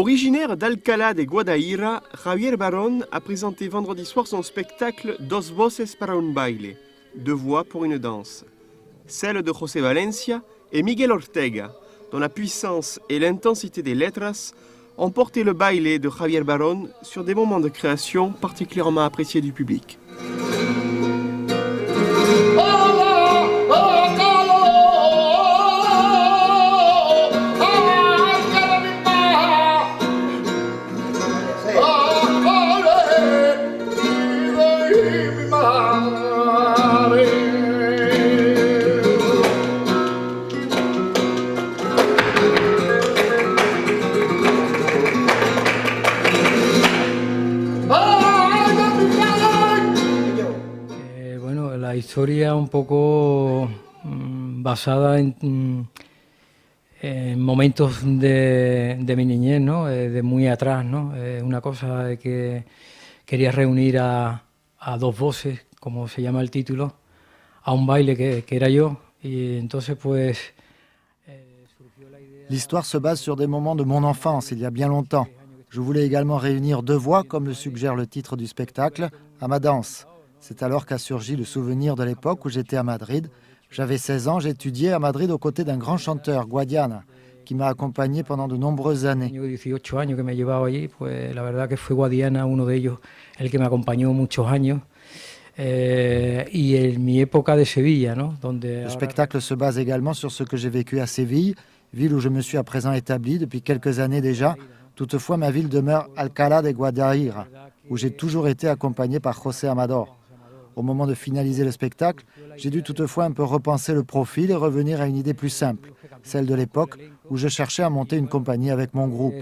Originaire d'Alcalá de Guadaira, Javier Barón a présenté vendredi soir son spectacle Dos voces para un baile, deux voix pour une danse. Celle de José Valencia et Miguel Ortega, dont la puissance et l'intensité des letras ont porté le baile de Javier Barón sur des moments de création particulièrement appréciés du public. La historia un poco basada en momentos de mi niñez, ¿no? De muy atrás, ¿no? Una cosa de que quería reunir a dos voces, como se llama el título, a un baile que era yo, y entonces pues surgió la idea... L'histoire se base sur des moments de mon enfance, il y a bien longtemps. Je voulais également réunir deux voix, comme le suggère le titre du spectacle, à ma danse. C'est alors qu'a surgi le souvenir de l'époque où j'étais à Madrid. J'avais 16 ans, j'étudiais à Madrid aux côtés d'un grand chanteur, Guadiana, qui m'a accompagné pendant de nombreuses années. 18 años que me llevaba allí, pues la verdad que fue Guadiana uno de ellos, el que me acompañó muchos años. Y en mi época de Sevilla, ¿no? Donde le spectacle se base également sur ce que j'ai vécu à Séville, ville où je me suis à présent établi depuis quelques années déjà. Toutefois, ma ville demeure Alcalá de Guadaira, où j'ai toujours été accompagné par José Amador. Au moment de finaliser le spectacle, j'ai dû toutefois un peu repenser le profil et revenir à une idée plus simple, celle de l'époque où je cherchais à monter une compagnie avec mon groupe.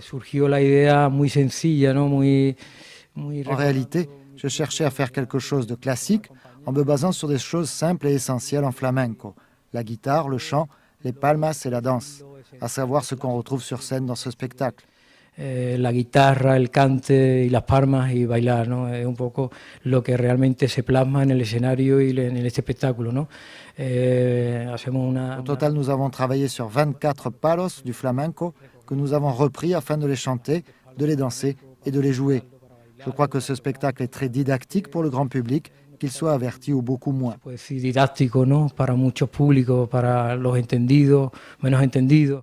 En réalité, je cherchais à faire quelque chose de classique en me basant sur des choses simples et essentielles en flamenco, la guitare, le chant, les palmas et la danse, à savoir ce qu'on retrouve sur scène dans ce spectacle. La guitarra, el cante y las palmas y bailar, ¿no? Es un poco lo que realmente se plasma en el escenario y en este espectáculo, ¿no? Au total, nous avons travaillé sur 24 palos du flamenco que nous avons repris afin de les chanter, de les danser et de les jouer. Je crois que ce spectacle est très didactique pour le grand public, qu'il soit averti ou beaucoup moins. Pues didáctico, ¿no? Para muchos públicos, para los entendidos, menos entendidos.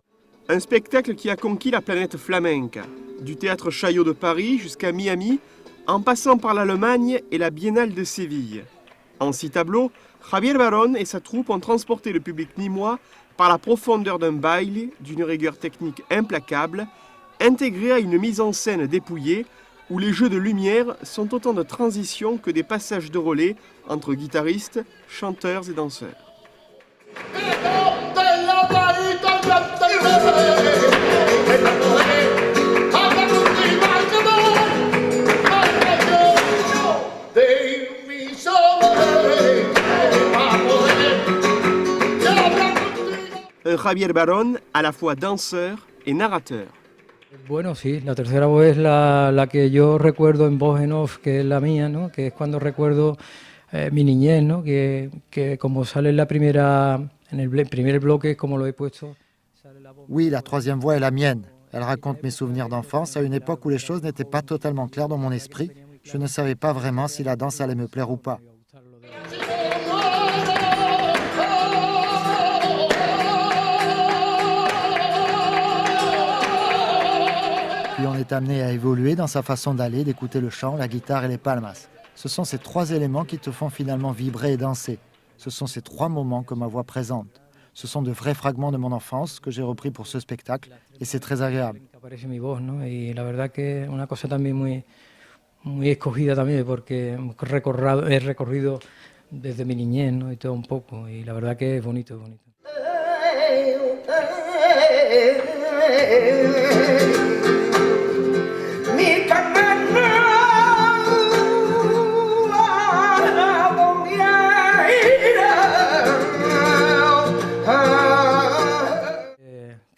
Un spectacle qui a conquis la planète flamenca, du théâtre Chaillot de Paris jusqu'à Miami, en passant par l'Allemagne et la Biennale de Séville. En 6 tableaux, Javier Barón et sa troupe ont transporté le public nîmois par la profondeur d'un baile d'une rigueur technique implacable, intégré à une mise en scène dépouillée où les jeux de lumière sont autant de transitions que des passages de relais entre guitaristes, chanteurs et danseurs. Un Javier Barón à la fois danseur et narrateur. Bueno, sí, la tercera voz es la que yo recuerdo en voz en off, que es la mía, ¿no? Que es cuando recuerdo mi niñez, ¿no? Que como sale en en el primer bloque, como lo he puesto. Oui, la troisième voix est la mienne. Elle raconte mes souvenirs d'enfance à une époque où les choses n'étaient pas totalement claires dans mon esprit. Je ne savais pas vraiment si la danse allait me plaire ou pas. Puis on est amené à évoluer dans sa façon d'aller, d'écouter le chant, la guitare et les palmas. Ce sont ces 3 éléments qui te font finalement vibrer et danser. Ce sont ces 3 moments que ma voix présente. Ce sont de vrais fragments de mon enfance que j'ai repris pour ce spectacle et c'est très agréable. Y la verdad que una cosa también muy escogida también porque he recorrido desde mi niñez, ¿no? Y todo un poco y la verdad que es bonito, es bonito.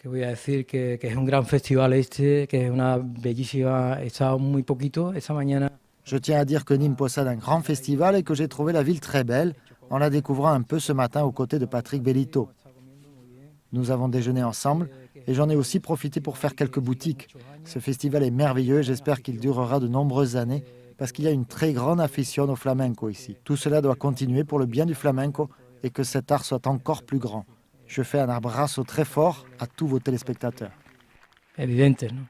Voy a decir que es un gran festival que es una bellísima... He estado muy poquito esta mañana. Je tiens à dire que Nîmes possède un grand festival et que j'ai trouvé la ville très belle en la découvrant un peu ce matin aux côtés de Patrick Bellito. Nous avons déjeuné ensemble et j'en ai aussi profité pour faire quelques boutiques. Ce festival est merveilleux et j'espère qu'il durera de nombreuses années parce qu'il y a une très grande afición au flamenco ici. Tout cela doit continuer pour le bien du flamenco et que cet art soit encore plus grand. Je fais un abrazo très fort à tous vos téléspectateurs. Evidente, ¿no?